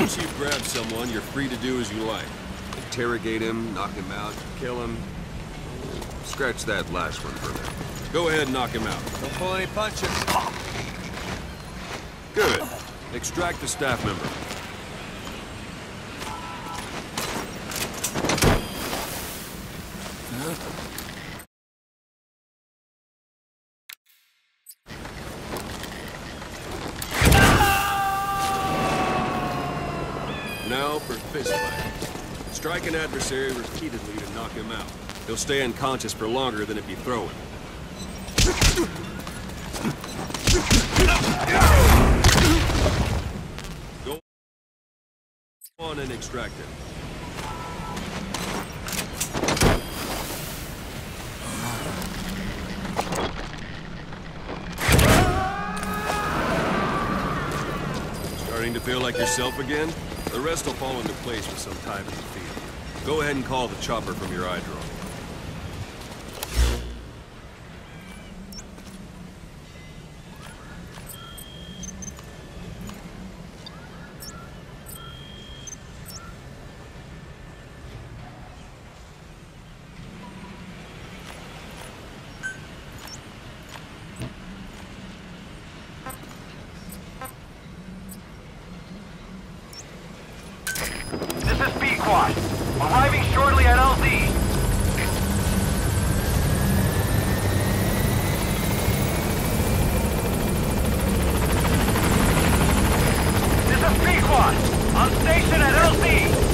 Once you've grabbed someone, you're free to do as you like. Interrogate him, knock him out, kill him. Scratch that last one for now. Go ahead and knock him out. Don't pull any punches. Good. Extract the staff member. Now for fist fight. Strike an adversary repeatedly to knock him out. He'll stay unconscious for longer than if you throw him. Go on and extract him. Starting to feel like yourself again? The rest will fall into place with some time in the field. Go ahead and call the chopper from your eye drone. Arriving shortly at LZ. This is Pequod. On station at LZ.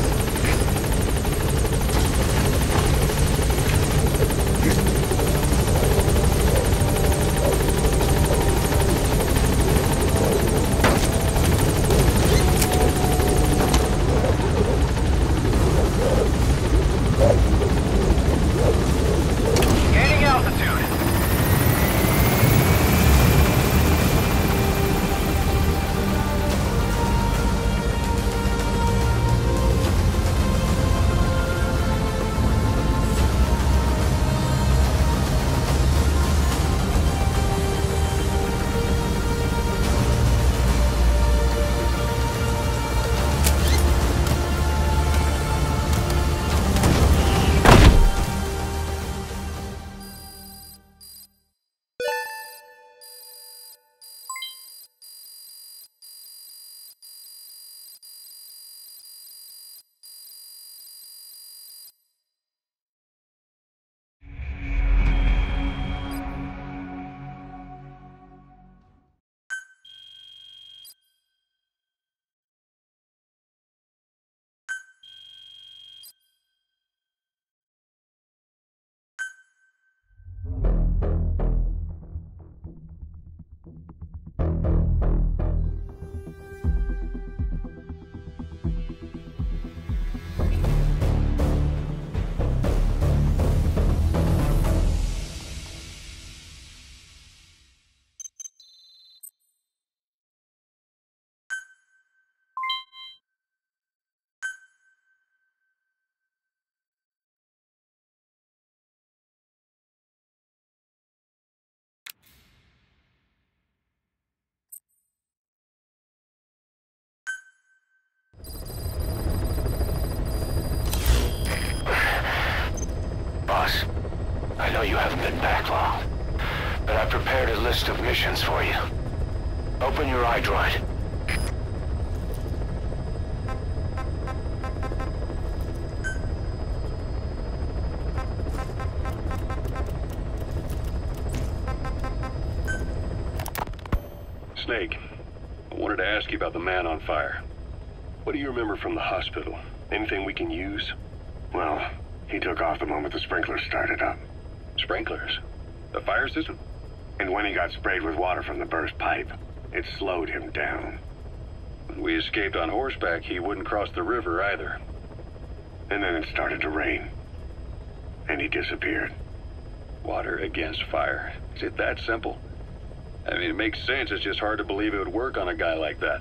Boss, I know you haven't been back long, but I've prepared a list of missions for you. Open your iDroid. Snake, I wanted to ask you about the man on fire. What do you remember from the hospital? Anything we can use? Well, he took off the moment the sprinklers started up. Sprinklers? The fire system? And when he got sprayed with water from the burst pipe, it slowed him down. When we escaped on horseback, he wouldn't cross the river either. And then it started to rain. And he disappeared. Water against fire. Is it that simple? I mean, it makes sense. It's just hard to believe it would work on a guy like that.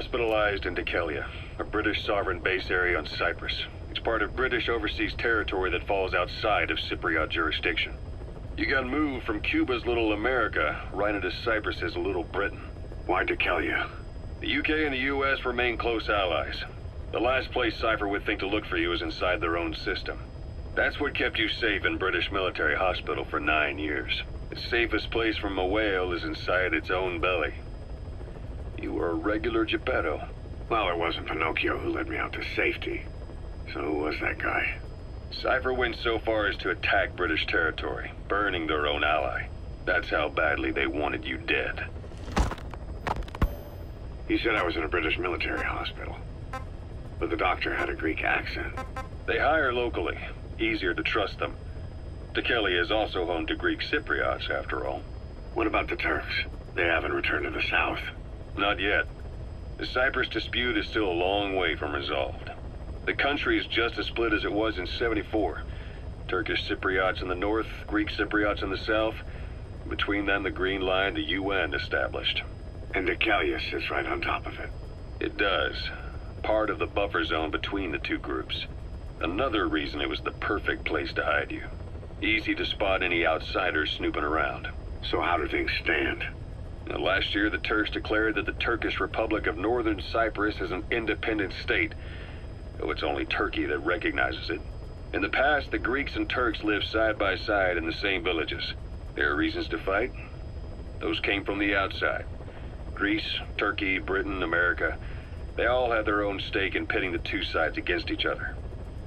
hospitalized in Dekelia, a British sovereign base area on Cyprus. It's part of British overseas territory that falls outside of Cypriot jurisdiction. You got moved from Cuba's Little America right into Cyprus's Little Britain. Why Dekelia? The UK and the US remain close allies. The last place Cypher would think to look for you is inside their own system. That's what kept you safe in British military hospital for 9 years. The safest place from a whale is inside its own belly. You were a regular Geppetto. Well, it wasn't Pinocchio who led me out to safety. So who was that guy? Cypher went so far as to attack British territory, burning their own ally. That's how badly they wanted you dead. He said I was in a British military hospital. But the doctor had a Greek accent. They hire locally. Easier to trust them. Dekelia is also home to Greek Cypriots, after all. What about the Turks? They haven't returned to the south. Not yet. The Cyprus dispute is still a long way from resolved. The country is just as split as it was in '74. Turkish Cypriots in the north, Greek Cypriots in the south. Between them, the Green Line, the UN established. And Dekelia sits right on top of it. It does. Part of the buffer zone between the two groups. Another reason it was the perfect place to hide you. Easy to spot any outsiders snooping around. So how do things stand? Now, last year, the Turks declared that the Turkish Republic of Northern Cyprus is an independent state, though it's only Turkey that recognizes it. In the past, the Greeks and Turks lived side by side in the same villages. There are reasons to fight. Those came from the outside. Greece, Turkey, Britain, America, they all had their own stake in pitting the two sides against each other.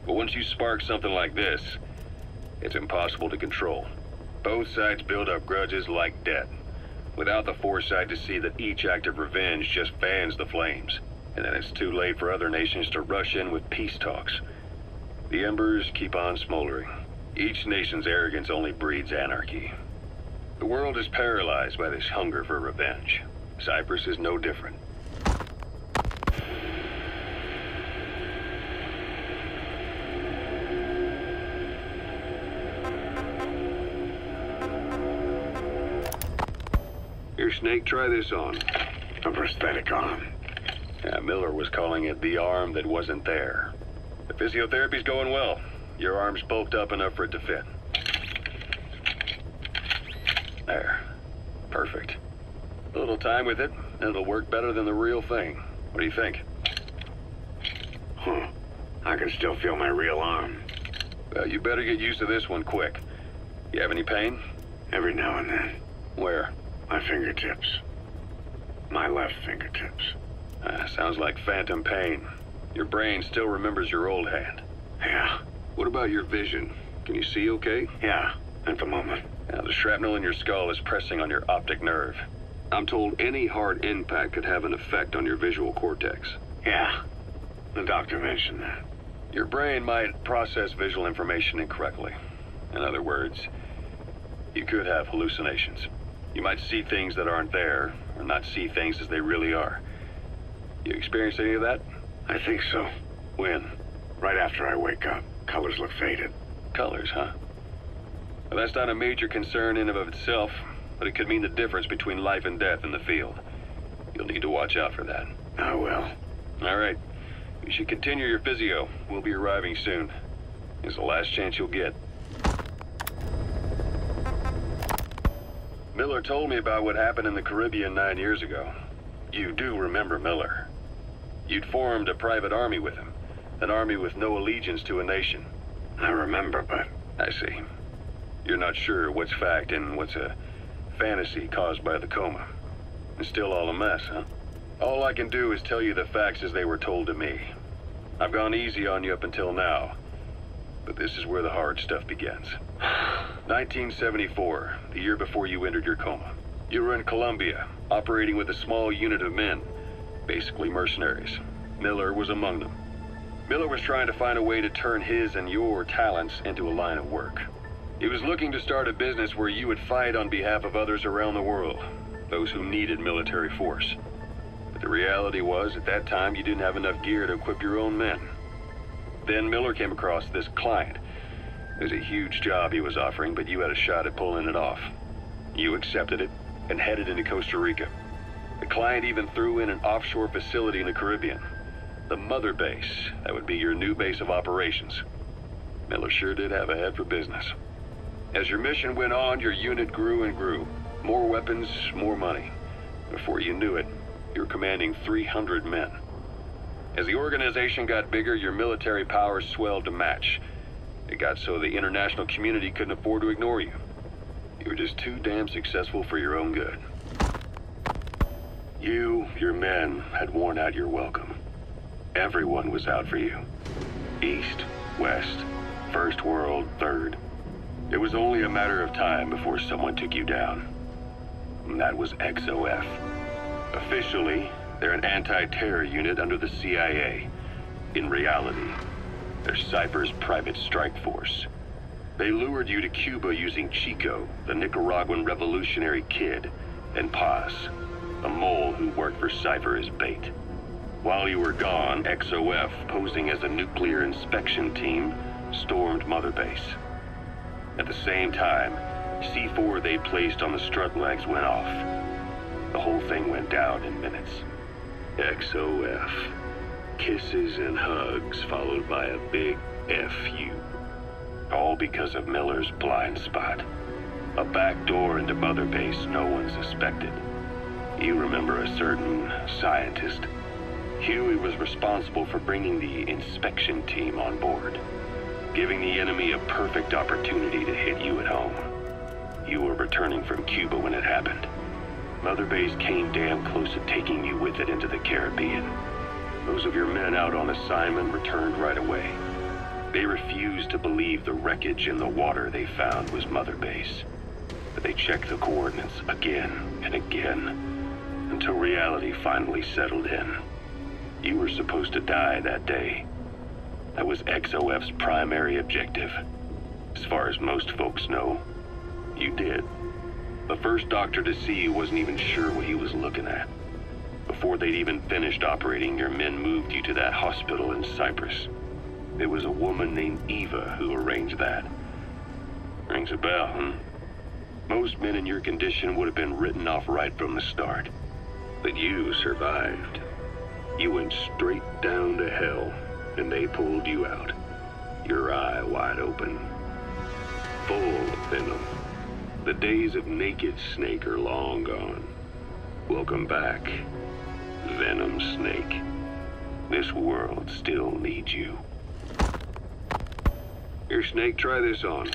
But once you spark something like this, it's impossible to control. Both sides build up grudges like debt, without the foresight to see that each act of revenge just fans the flames, and then it's too late for other nations to rush in with peace talks. The embers keep on smoldering. Each nation's arrogance only breeds anarchy. The world is paralyzed by this hunger for revenge. Cyprus is no different. Here, Snake, try this on. A prosthetic arm. Yeah, Miller was calling it the arm that wasn't there. The physiotherapy's going well. Your arm's bulked up enough for it to fit. There. Perfect. A little time with it, and it'll work better than the real thing. What do you think? Huh. I can still feel my real arm. Well, you better get used to this one quick. You have any pain? Every now and then. Where? My fingertips. My left fingertips. Sounds like phantom pain. Your brain still remembers your old hand. Yeah. What about your vision? Can you see okay? Yeah, at the moment. Now, the shrapnel in your skull is pressing on your optic nerve. I'm told any hard impact could have an effect on your visual cortex. Yeah. The doctor mentioned that. Your brain might process visual information incorrectly. In other words, you could have hallucinations. You might see things that aren't there, or not see things as they really are. You experienced any of that? I think so. When? Right after I wake up. Colors look faded. Colors, huh? Well, that's not a major concern in and of itself, but it could mean the difference between life and death in the field. You'll need to watch out for that. I will. All right. You should continue your physio. We'll be arriving soon. It's the last chance you'll get. Miller told me about what happened in the Caribbean 9 years ago. You do remember Miller. You'd formed a private army with him. An army with no allegiance to a nation. I remember, but... I see. You're not sure what's fact and what's a fantasy caused by the coma. It's still all a mess, huh? All I can do is tell you the facts as they were told to me. I've gone easy on you up until now, but this is where the hard stuff begins. 1974, the year before you entered your coma. You were in Colombia, operating with a small unit of men, basically mercenaries. Miller was among them. Miller was trying to find a way to turn his and your talents into a line of work. He was looking to start a business where you would fight on behalf of others around the world, those who needed military force. But the reality was, at that time, you didn't have enough gear to equip your own men. Then Miller came across this client. It was a huge job he was offering, but you had a shot at pulling it off. You accepted it and headed into Costa Rica. The client even threw in an offshore facility in the Caribbean. The Mother Base, that would be your new base of operations. Miller sure did have a head for business. As your mission went on, your unit grew and grew. More weapons, more money. Before you knew it, you were commanding 300 men. As the organization got bigger, your military powers swelled to match. It got so the international community couldn't afford to ignore you. You were just too damn successful for your own good. You, your men, had worn out your welcome. Everyone was out for you. East, West, First World, Third. It was only a matter of time before someone took you down. And that was XOF. Officially, they're an anti-terror unit under the CIA. In reality, they're Cypher's private strike force. They lured you to Cuba using Chico, the Nicaraguan revolutionary kid, and Paz, a mole who worked for Cypher as bait. While you were gone, XOF, posing as a nuclear inspection team, stormed Mother Base. At the same time, C4 they placed on the strut legs went off. The whole thing went down in minutes. XOF. Kisses and hugs followed by a big FU. All because of Miller's blind spot. A back door into Mother Base no one suspected. You remember a certain scientist. Huey was responsible for bringing the inspection team on board, giving the enemy a perfect opportunity to hit you at home. You were returning from Cuba when it happened. Mother Base came damn close to taking you with it into the Caribbean. Those of your men out on assignment returned right away. They refused to believe the wreckage in the water they found was Mother Base. But they checked the coordinates again and again, until reality finally settled in. You were supposed to die that day. That was XOF's primary objective. As far as most folks know, you did. The first doctor to see you wasn't even sure what he was looking at. Before they'd even finished operating, your men moved you to that hospital in Cyprus. It was a woman named Eva who arranged that. Rings a bell, huh? Most men in your condition would have been written off right from the start. But you survived. You went straight down to hell, and they pulled you out. Your eye wide open. Full of venom. The days of Naked Snake are long gone. Welcome back, Venom Snake. This world still needs you. Here, Snake, try this on.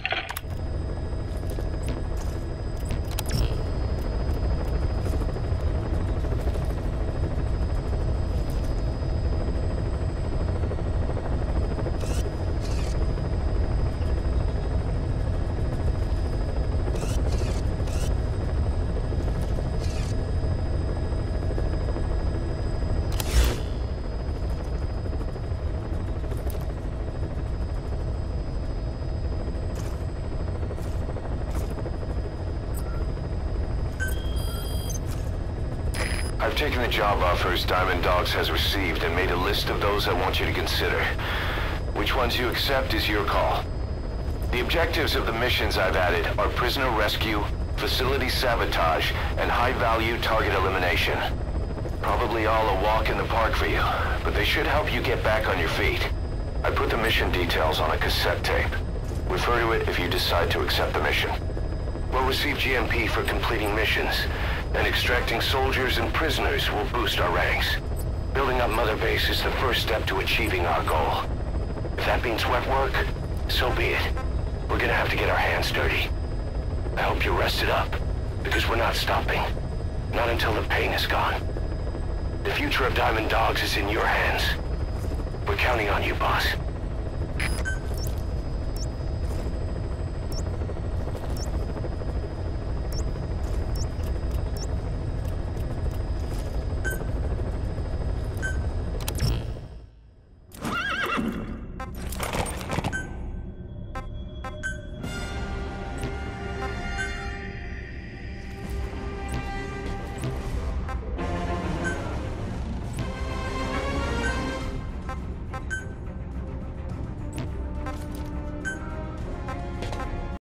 I've taken the job offers Diamond Dogs has received and made a list of those I want you to consider. Which ones you accept is your call. The objectives of the missions I've added are prisoner rescue, facility sabotage, and high-value target elimination. Probably all a walk in the park for you, but they should help you get back on your feet. I put the mission details on a cassette tape. Refer to it if you decide to accept the mission. We'll receive GMP for completing missions, and extracting soldiers and prisoners will boost our ranks. Building up Mother Base is the first step to achieving our goal. If that means wet work, so be it. We're gonna have to get our hands dirty. I hope you're rested up, because we're not stopping. Not until the pain is gone. The future of Diamond Dogs is in your hands. We're counting on you, boss.